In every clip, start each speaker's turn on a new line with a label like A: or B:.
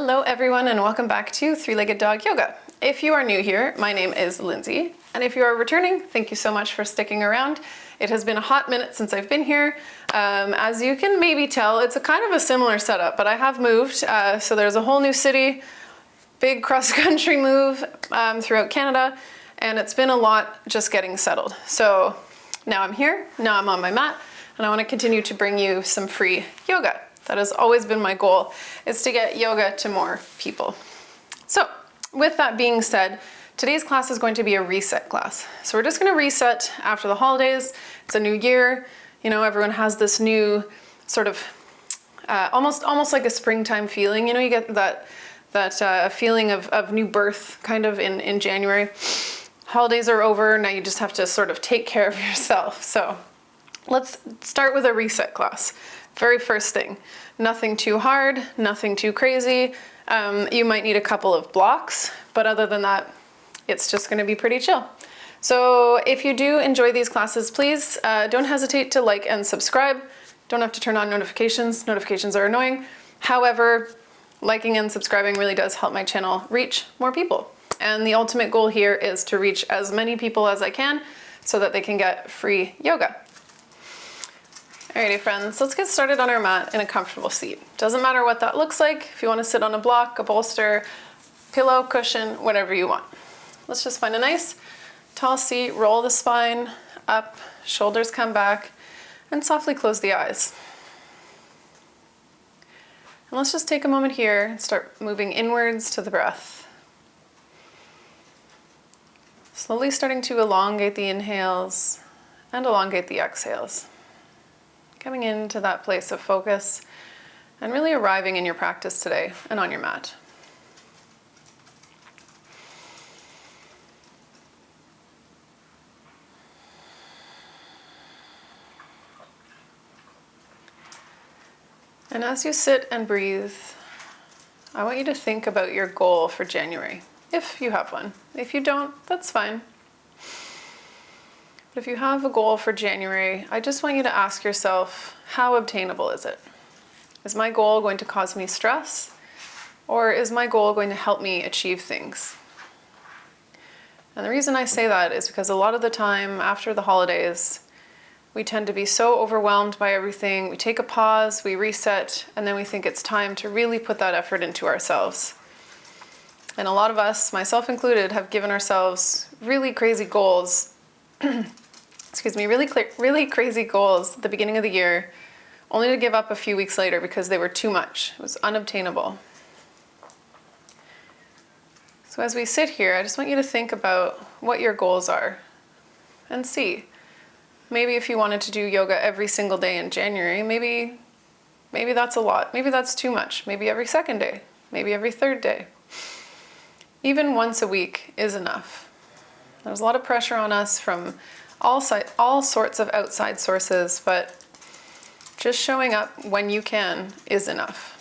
A: Hello everyone and welcome back to Three-Legged Dog Yoga. If you are new here, my name is Lindsay, and if you are returning, thank you so much for sticking around. It has been a hot minute since I've been here. As you can maybe tell, it's a kind of a similar setup, but I have moved. So there's a whole new city, big cross-country move throughout Canada, and it's been a lot just getting settled. So now I'm here, now I'm on my mat, and I want to continue to bring you some free yoga. That has always been my goal, is to get yoga to more people. So with that being said, today's class is going to be a reset class. So we're just going to reset after the holidays. It's a new year. You know, everyone has this new sort of almost like a springtime feeling. You know, you get that feeling of new birth kind of in January. Holidays are over. Now you just have to sort of take care of yourself. So let's start with a reset class. Very first thing, nothing too hard, nothing too crazy. You might need a couple of blocks, but other than that, it's just going to be pretty chill. So if you do enjoy these classes, please don't hesitate to like and subscribe. Don't have to turn on notifications. Notifications are annoying. However, liking and subscribing really does help my channel reach more people. And the ultimate goal here is to reach as many people as I can so that they can get free yoga. Alrighty friends, let's get started on our mat in a comfortable seat. Doesn't matter what that looks like. If you want to sit on a block, a bolster, pillow, cushion, whatever you want. Let's just find a nice tall seat, roll the spine up, shoulders come back, and softly close the eyes. And let's just take a moment here and start moving inwards to the breath. Slowly starting to elongate the inhales and elongate the exhales. Coming into that place of focus and really arriving in your practice today and on your mat. And as you sit and breathe, I want you to think about your goal for January, if you have one. If you don't, that's fine. But if you have a goal for January, I just want you to ask yourself, how obtainable is it? Is my goal going to cause me stress? Or is my goal going to help me achieve things? And the reason I say that is because a lot of the time after the holidays, we tend to be so overwhelmed by everything. We take a pause, we reset, and then we think it's time to really put that effort into ourselves. And a lot of us, myself included, have given ourselves really crazy goals really crazy goals at the beginning of the year, only to give up a few weeks later because they were too much. It was unobtainable. So as we sit here, I just want you to think about what your goals are and see. Maybe if you wanted to do yoga every single day in January, maybe that's a lot. Maybe that's too much. Maybe every second day, maybe every third day. Even once a week is enough. There's a lot of pressure on us from all sorts of outside sources, but just showing up when you can is enough.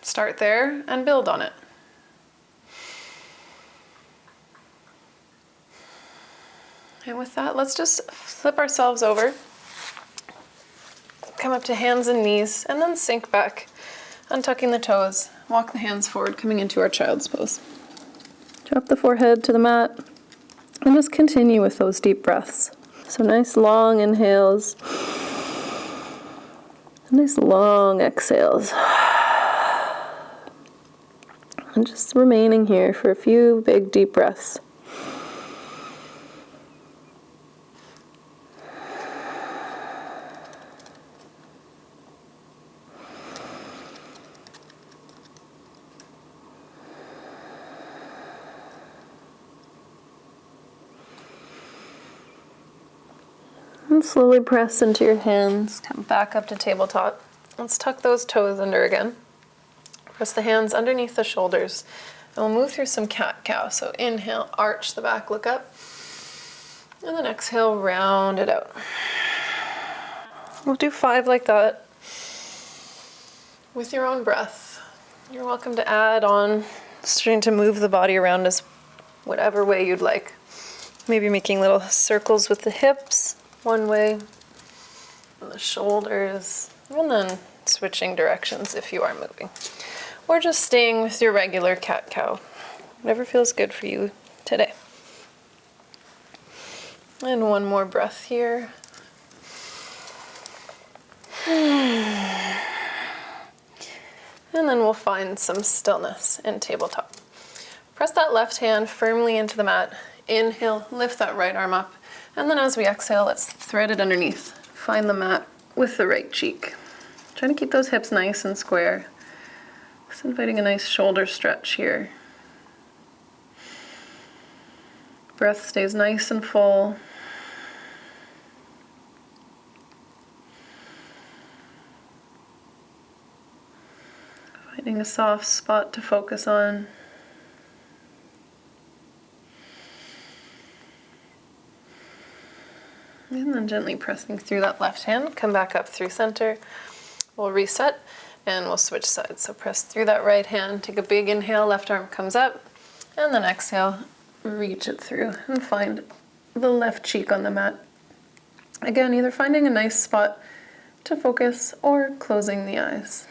A: Start there and build on it. And with that, let's just flip ourselves over, come up to hands and knees, and then sink back, untucking the toes, walk the hands forward, coming into our child's pose. Drop the forehead to the mat. And just continue with those deep breaths. So nice long inhales, nice long exhales. And just remaining here for a few big deep breaths. And slowly press into your hands, come back up to tabletop. Let's tuck those toes under again. Press the hands underneath the shoulders. And we'll move through some cat-cow. So inhale, arch the back, look up. And then exhale, round it out. We'll do 5 like that with your own breath. You're welcome to add on, starting to move the body around as whatever way you'd like. Maybe making little circles with the hips. One way, and the shoulders, and then switching directions if you are moving. or just staying with your regular cat-cow. Whatever feels good for you today. And one more breath here. And then we'll find some stillness in tabletop. Press that left hand firmly into the mat. Inhale, lift that right arm up. And then as we exhale, let's thread it underneath. Find the mat with the right cheek. Trying to keep those hips nice and square. Just inviting a nice shoulder stretch here. Breath stays nice and full. Finding a soft spot to focus on. And then gently pressing through that left hand, come back up through center. We'll reset and we'll switch sides. So press through that right hand, take a big inhale, left arm comes up, and then exhale, reach it through and find the left cheek on the mat. Again, either finding a nice spot to focus or closing the eyes.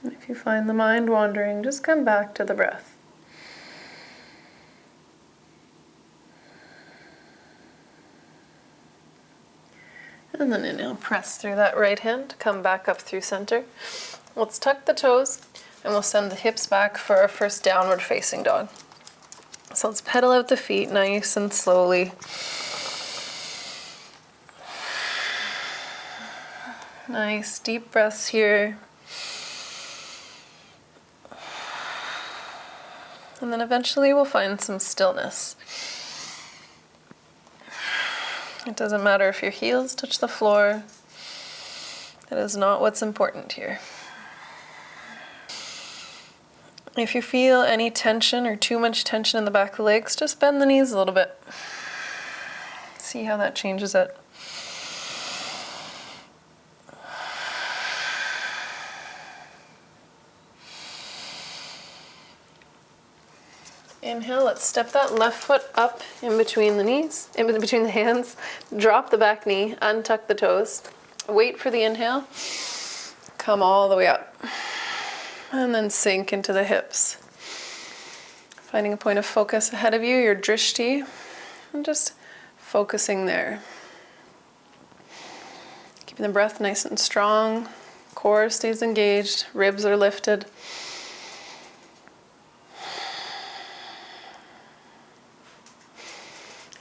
A: And if you find the mind wandering, just come back to the breath. And then inhale, press through that right hand, come back up through center. Let's tuck the toes and we'll send the hips back for our first downward facing dog. So let's pedal out the feet nice and slowly. Nice deep breaths here. And then eventually we'll find some stillness. It doesn't matter if your heels touch the floor. That is not what's important here. If you feel any tension or too much tension in the back of the legs, just bend the knees a little bit. See how that changes it. Inhale, let's step that left foot up in between the knees, in between the hands. Drop the back knee, untuck the toes. Wait for the inhale. Come all the way up. And then sink into the hips. Finding a point of focus ahead of you, your drishti, and just focusing there. Keeping the breath nice and strong. Core stays engaged, ribs are lifted.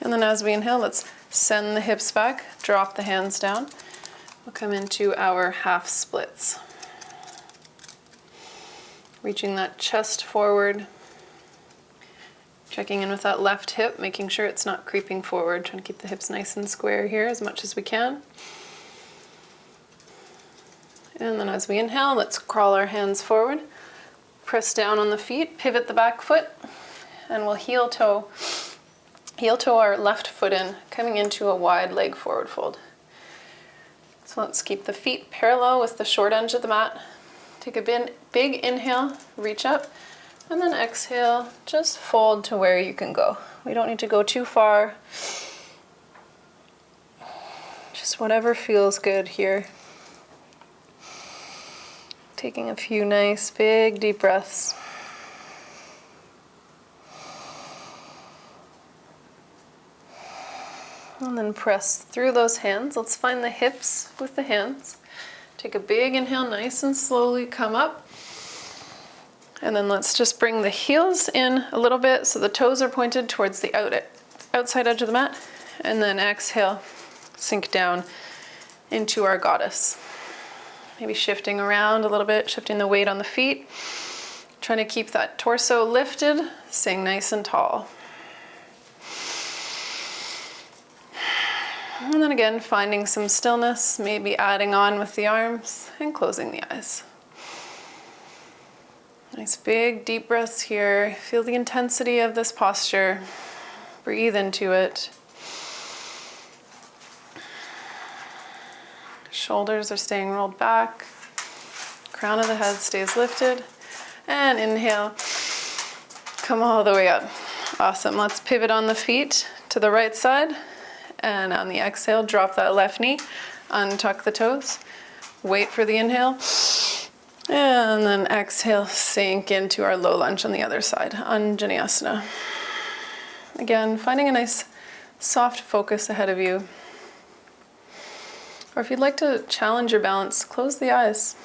A: And then as we inhale, let's send the hips back, drop the hands down. We'll come into our half splits. Reaching that chest forward. Checking in with that left hip, making sure it's not creeping forward. Trying to keep the hips nice and square here as much as we can. And then as we inhale, let's crawl our hands forward. Press down on the feet, pivot the back foot, and we'll heel toe our left foot in, coming into a wide leg forward fold. So let's keep the feet parallel with the short edge of the mat. Take a big inhale, reach up, and then exhale, just fold to where you can go. We don't need to go too far. Just whatever feels good here. Taking a few nice, big, deep breaths. And then press through those hands. Let's find the hips with the hands. Take a big inhale, nice and slowly come up. And then let's just bring the heels in a little bit so the toes are pointed towards the outside edge of the mat. And then exhale, sink down into our goddess. Maybe shifting around a little bit, shifting the weight on the feet. Trying to keep that torso lifted, staying nice and tall. And then again, finding some stillness, maybe adding on with the arms and closing the eyes. Nice big deep breaths here. Feel the intensity of this posture. Breathe into it. Shoulders are staying rolled back. Crown of the head stays lifted. And inhale, come all the way up. Awesome. Let's pivot on the feet. to the right side. And on the exhale, drop that left knee, untuck the toes, wait for the inhale, and then exhale, sink into our low lunge on the other side, Anjaneyasana. Again, finding a nice soft focus ahead of you. Or if you'd like to challenge your balance, close the eyes.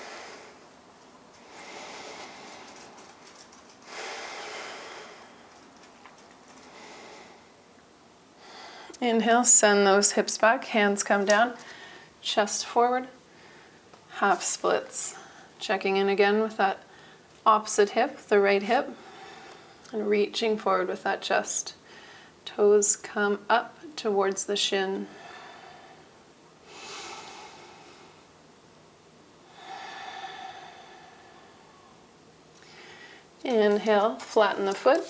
A: Inhale, send those hips back, hands come down, chest forward, half splits. Checking in again with that opposite hip, the right hip, and reaching forward with that chest. Toes come up towards the shin. Inhale, flatten the foot.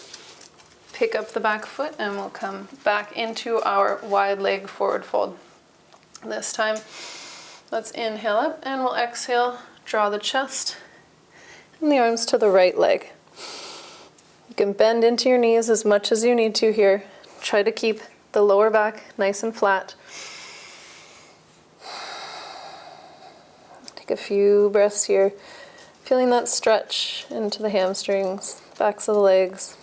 A: Pick up the back foot and we'll come back into our wide leg forward fold. This time, let's inhale up and we'll exhale, draw the chest and the arms to the right leg. You can bend into your knees as much as you need to here. Try to keep the lower back nice and flat. Take a few breaths here, feeling that stretch into the hamstrings, backs of the legs.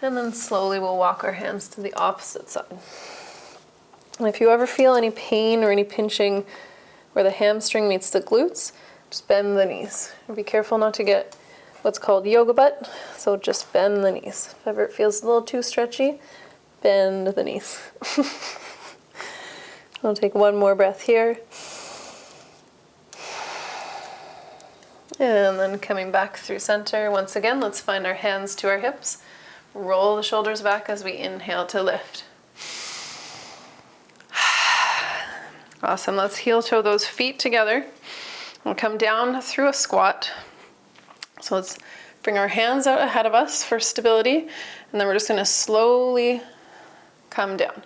A: And then slowly we'll walk our hands to the opposite side. And if you ever feel any pain or any pinching where the hamstring meets the glutes, just bend the knees. And be careful not to get what's called yoga butt, so just bend the knees. If ever it feels a little too stretchy, bend the knees. I'll take one more breath here. And then coming back through center. Once again, let's find our hands to our hips. Roll the shoulders back as we inhale to lift. Awesome, let's heel toe those feet together. We'll come down through a squat. So let's bring our hands out ahead of us for stability, and then we're just gonna slowly come down.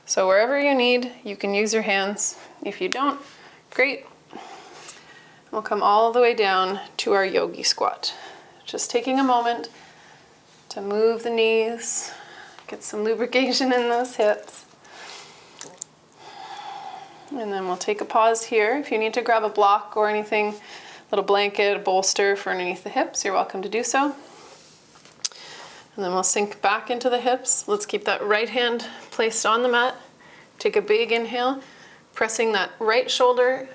A: So wherever you need, you can use your hands. If you don't, great. We'll come all the way down to our yogi squat. Just taking a moment to move the knees, get some lubrication in those hips. And then we'll take a pause here. If you need to grab a block or anything, a little blanket, a bolster for underneath the hips, you're welcome to do so. And then we'll sink back into the hips. Let's keep that right hand placed on the mat. Take a big inhale, pressing that right shoulder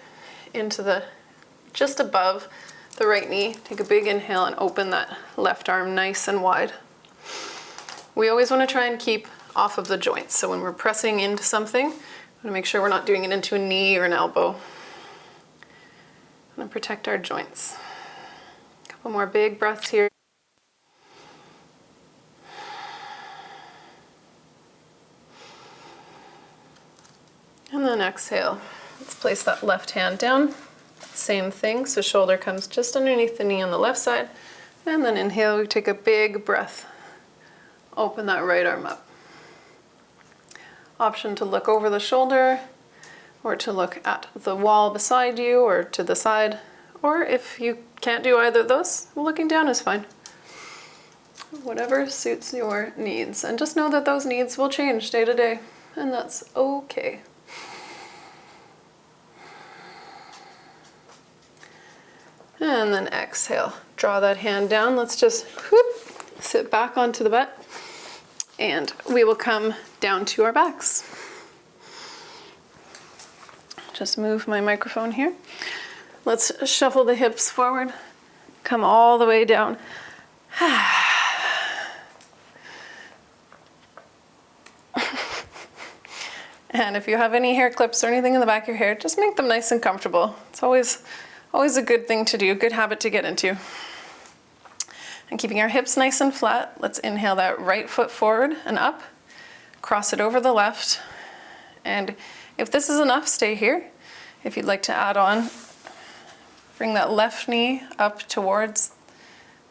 A: into the, just above the right knee. Take a big inhale and open that left arm nice and wide. We always want to try and keep off of the joints. So when we're pressing into something, we want to make sure we're not doing it into a knee or an elbow. We want to protect our joints. A couple more big breaths here. And then exhale. Let's place that left hand down. Same thing, so shoulder comes just underneath the knee on the left side. And then inhale, we take a big breath. Open that right arm up. Option to look over the shoulder, or to look at the wall beside you, or to the side. Or if you can't do either of those, looking down is fine. Whatever suits your needs. And just know that those needs will change day to day, and that's okay. And then exhale. Draw that hand down. Let's just sit back onto the butt. And we will come down to our backs. Just move my microphone here. Let's shuffle the hips forward. Come all the way down. And if you have any hair clips or anything in the back of your hair, just make them nice and comfortable. It's always a good thing to do, good habit to get into. And keeping our hips nice and flat, let's inhale that right foot forward and up, cross it over the left. And if this is enough, stay here. If you'd like to add on, bring that left knee up towards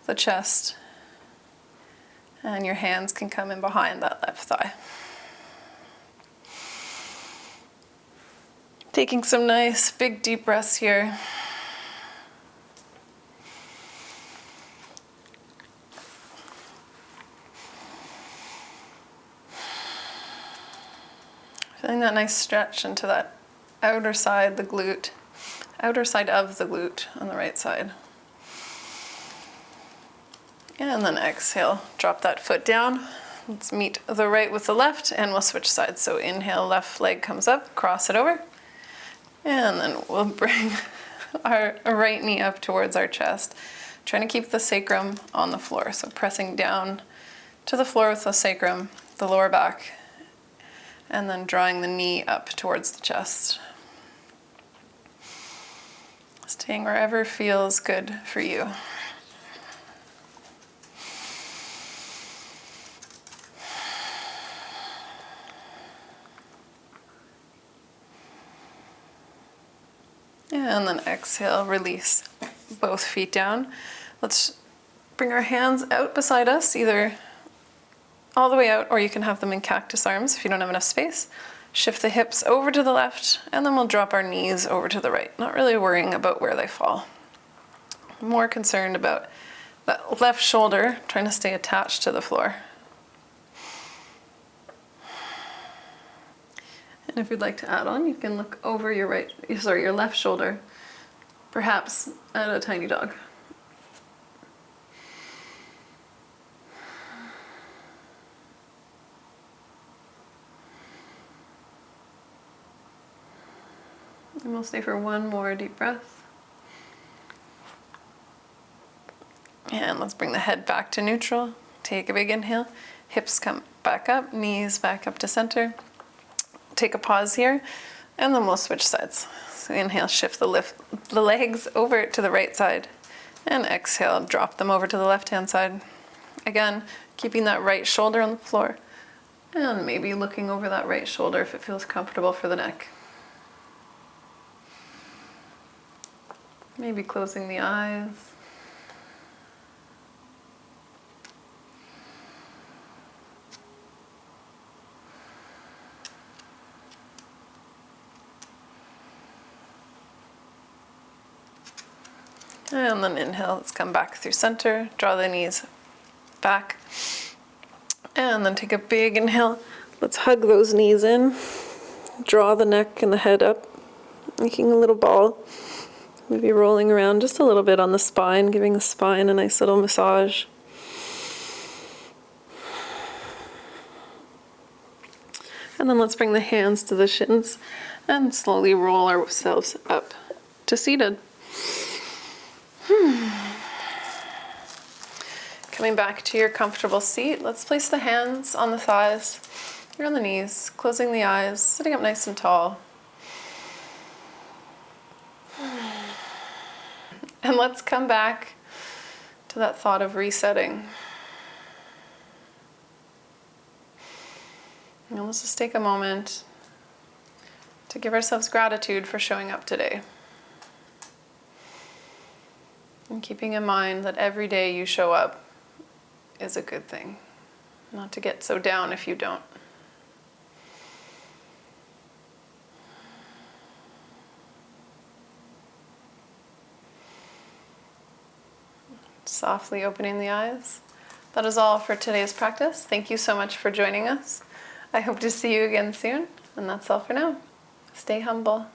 A: the chest, and your hands can come in behind that left thigh. Taking some nice big deep breaths here. Feeling that nice stretch into that outer side, the glute, outer side of the glute on the right side. And then exhale, drop that foot down. Let's meet the right with the left and we'll switch sides. So inhale, left leg comes up, cross it over. And then we'll bring our right knee up towards our chest, trying to keep the sacrum on the floor. So pressing down to the floor with the sacrum, the lower back, and then drawing the knee up towards the chest. Staying wherever feels good for you. And then exhale, release both feet down. Let's bring our hands out beside us, either all the way out, or you can have them in cactus arms if you don't have enough space. Shift the hips over to the left, and then we'll drop our knees over to the right, not really worrying about where they fall. More concerned about that left shoulder, trying to stay attached to the floor. And if you'd like to add on, you can look over your your left shoulder, perhaps at a tiny dog. And we'll stay for one more deep breath. And let's bring the head back to neutral. Take a big inhale. Hips come back up, knees back up to center. Take a pause here, and then we'll switch sides. So inhale, shift the legs over to the right side, and exhale, drop them over to the left-hand side. Again, keeping that right shoulder on the floor, and maybe looking over that right shoulder if it feels comfortable for the neck. Maybe closing the eyes. And then inhale, let's come back through center, draw the knees back. And then take a big inhale. Let's hug those knees in. Draw the neck and the head up, making a little ball. Maybe rolling around just a little bit on the spine, giving the spine a nice little massage. And then let's bring the hands to the shins and slowly roll ourselves up to seated. Coming back to your comfortable seat, let's place the hands on the thighs, here on the knees, closing the eyes, sitting up nice and tall. And let's come back to that thought of resetting. And let's just take a moment to give ourselves gratitude for showing up today. And keeping in mind that every day you show up is a good thing. Not to get so down if you don't. Softly opening the eyes. That is all for today's practice. Thank you so much for joining us. I hope to see you again soon. And that's all for now. Stay humble.